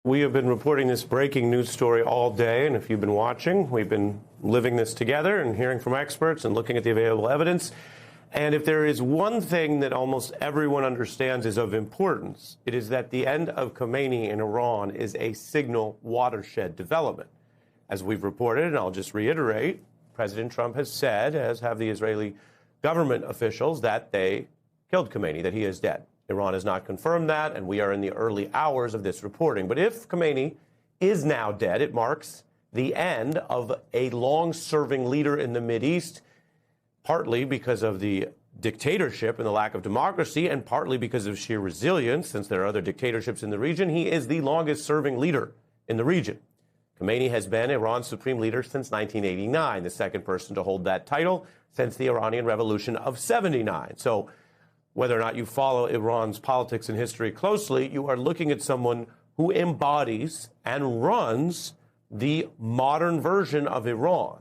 We have been reporting this breaking news story all day, and if you've been watching, we've been living this together and hearing from experts and looking at the available evidence. And if there is one thing that almost everyone understands is of importance, it is that the end of Khomeini in Iran is a signal watershed development. As we've reported, and I'll just reiterate, President Trump has said, as have the Israeli government officials, that they killed Khomeini, that he is dead. Iran has not confirmed that, and we are in the early hours of this reporting. But if Khomeini is now dead, it marks the end of a long-serving leader in the Mideast, partly because of the dictatorship and the lack of democracy, and partly because of sheer resilience, since there are other dictatorships in the region. He is the longest-serving leader in the region. Khomeini has been Iran's supreme leader since 1989, the second person to hold that title since the Iranian Revolution of '79. So whether or not you follow Iran's politics and history closely, you are looking at someone who embodies and runs the modern version of Iran,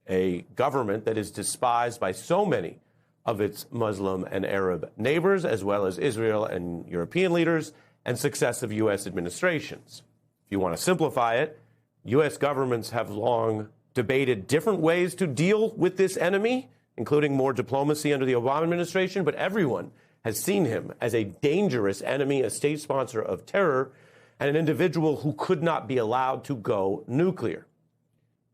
a government that is despised by so many of its Muslim and Arab neighbors, as well as Israel and European leaders and successive U.S. administrations. If you want to simplify it, U.S. governments have long debated different ways to deal with this enemy, including more diplomacy under the Obama administration, but everyone has seen him as a dangerous enemy, a state sponsor of terror, and an individual who could not be allowed to go nuclear.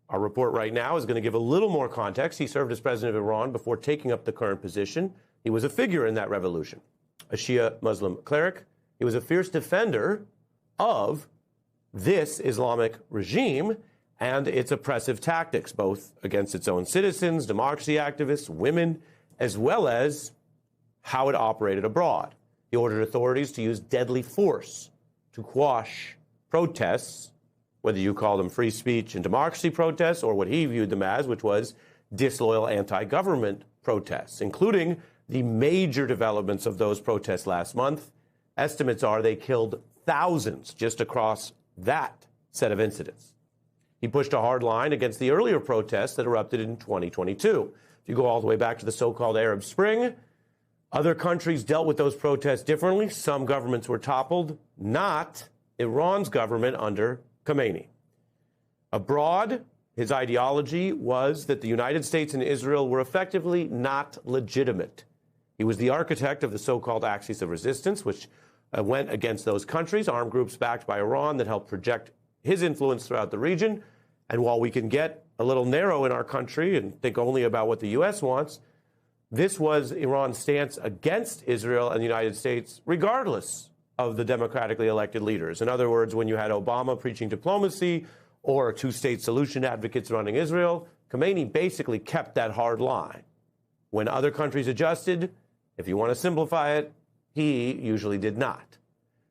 Our report right now is going to give a little more context. He served as president of Iran before taking up the current position. He was a figure in that revolution, a Shia Muslim cleric. He was a fierce defender of this Islamic regime and its oppressive tactics, both against its own citizens, democracy activists, women, as well as how it operated abroad. He ordered authorities to use deadly force to quash protests, whether you call them free speech and democracy protests or what he viewed them as, which was disloyal anti-government protests, including the major developments of those protests last month. Estimates are they killed thousands just across that set of incidents. He pushed a hard line against the earlier protests that erupted in 2022. If you go all the way back to the so-called Arab Spring, other countries dealt with those protests differently. Some governments were toppled, not Iran's government under Khomeini. Abroad, his ideology was that the United States and Israel were effectively not legitimate. He was the architect of the so-called Axis of Resistance, which went against those countries, armed groups backed by Iran that helped project his influence throughout the region. And while we can get a little narrow in our country and think only about what the U.S. wants, this was Iran's stance against Israel and the United States, regardless of the democratically elected leaders. In other words, when you had Obama preaching diplomacy or two-state solution advocates running Israel, Khomeini basically kept that hard line. When other countries adjusted, if you want to simplify it, he usually did not.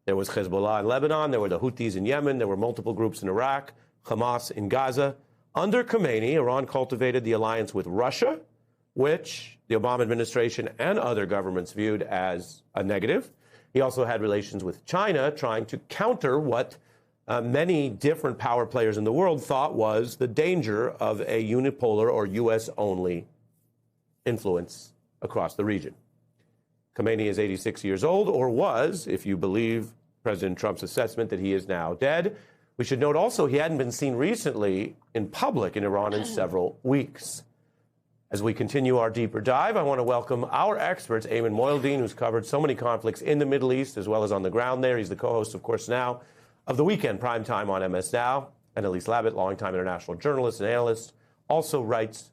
There was Hezbollah in Lebanon, there were the Houthis in Yemen, there were multiple groups in Iraq, Hamas in Gaza. Under Khomeini, Iran cultivated the alliance with Russia, which the Obama administration and other governments viewed as a negative. He also had relations with China, trying to counter what many different power players in the world thought was the danger of a unipolar or U.S.-only influence across the region. Khomeini is 86 years old, or was, if you believe President Trump's assessment that he is now dead. We should note also he hadn't been seen recently in public in Iran in several weeks. As we continue our deeper dive, I want to welcome our experts, Ayman Moildeen, who's covered so many conflicts in the Middle East as well as on the ground there. He's the co-host, of course, now of the Weekend Primetime on MS Now. And Elise Labott, longtime international journalist and analyst, also writes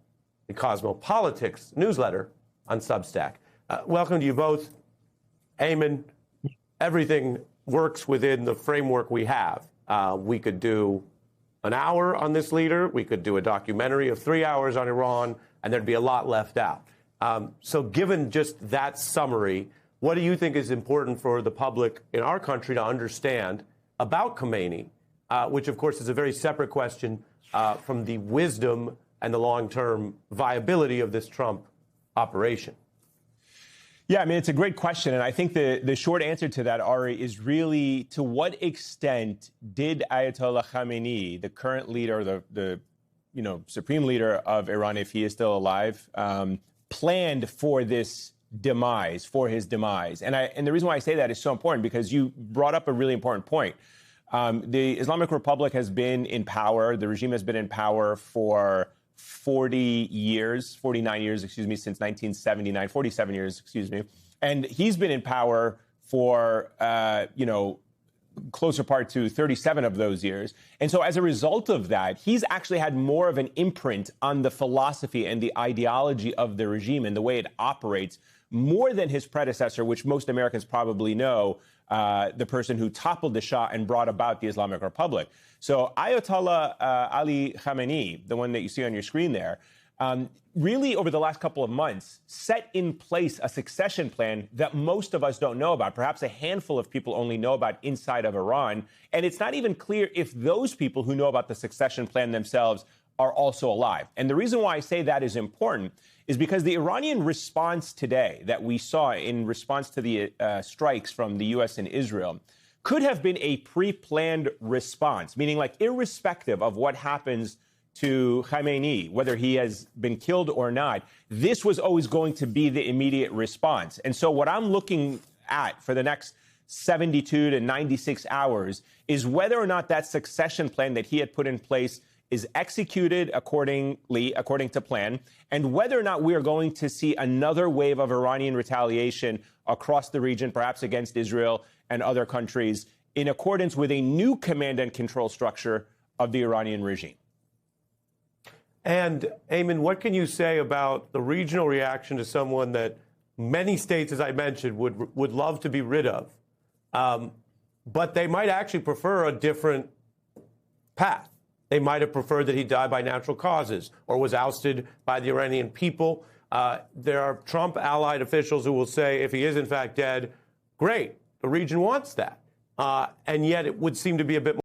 the Cosmopolitics newsletter on Substack. Welcome to you both. Ayman, everything works within the framework we have. We could do an hour on this leader. We could do a documentary of 3 hours on Iran, and there'd be a lot left out. So given just that summary, what do you think is important for the public in our country to understand about Khomeini, which, of course, is a very separate question from the wisdom and the long-term viability of this Trump operation? Yeah, I mean, it's a great question. And I think the short answer to that, Ari, is really to what extent did Ayatollah Khamenei, the current leader, the supreme leader of Iran, if he is still alive, planned for this demise, for his demise? And the reason why I say that is so important because you brought up a really important point. The Islamic Republic has been in power. The regime has been in power for 49 years, since 1979, 47 years, And he's been in power for, closer part to 37 of those years. And so as a result of that, he's actually had more of an imprint on the philosophy and the ideology of the regime and the way it operates more than his predecessor, which most Americans probably know, the person who toppled the Shah and brought about the Islamic Republic. So Ayatollah Ali Khamenei, the one that you see on your screen there, really over the last couple of months set in place a succession plan that most of us don't know about. Perhaps a handful of people only know about inside of Iran. And it's not even clear if those people who know about the succession plan themselves are also alive. And the reason why I say that is important is because the Iranian response today that we saw in response to the strikes from the U.S. and Israel could have been a pre-planned response, meaning like irrespective of what happens to Khamenei, whether he has been killed or not, this was always going to be the immediate response. And so what I'm looking at for the next 72 to 96 hours is whether or not that succession plan that he had put in place is executed according to plan, and whether or not we are going to see another wave of Iranian retaliation across the region, perhaps against Israel and other countries, in accordance with a new command and control structure of the Iranian regime. And, Ayman, what can you say about the regional reaction to someone that many states, as I mentioned, would love to be rid of, but they might actually prefer a different path? They might have preferred that he die by natural causes or was ousted by the Iranian people. There are Trump-allied officials who will say, if he is in fact dead, great, the region wants that. And yet it would seem to be a bit more